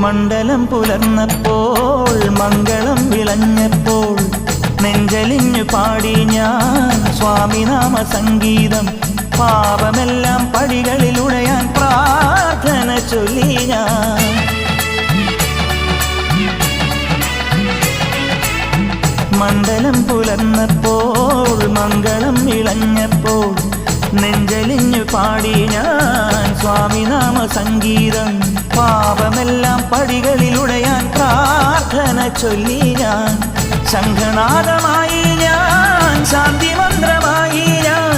മണ്ഡലം പുലർന്നപ്പോൾ മംഗളം വിളഞ്ഞപ്പോൾ നെഞ്ചലിഞ്ഞു പാടി ഞാൻ സ്വാമിനാമ സംഗീതം. പാപമെല്ലാം പടികളിലുടയാൻ പ്രാർത്ഥന ചൊല്ലി ഞാൻ. മണ്ഡലം പുലർന്നപ്പോൾ മംഗളം വിളഞ്ഞപ്പോൾ നെഞ്ചലിഞ്ഞു പാടി ഞാൻ സ്വാമിനാമ സംഗീതം. പാപമെല്ലാം പടികളിലുടയാൻ പ്രാർത്ഥന ചൊല്ലി ഞാൻ. ശംഖനാദമായി ഞാൻ, ശാന്തി മന്ത്രമായി ഞാൻ,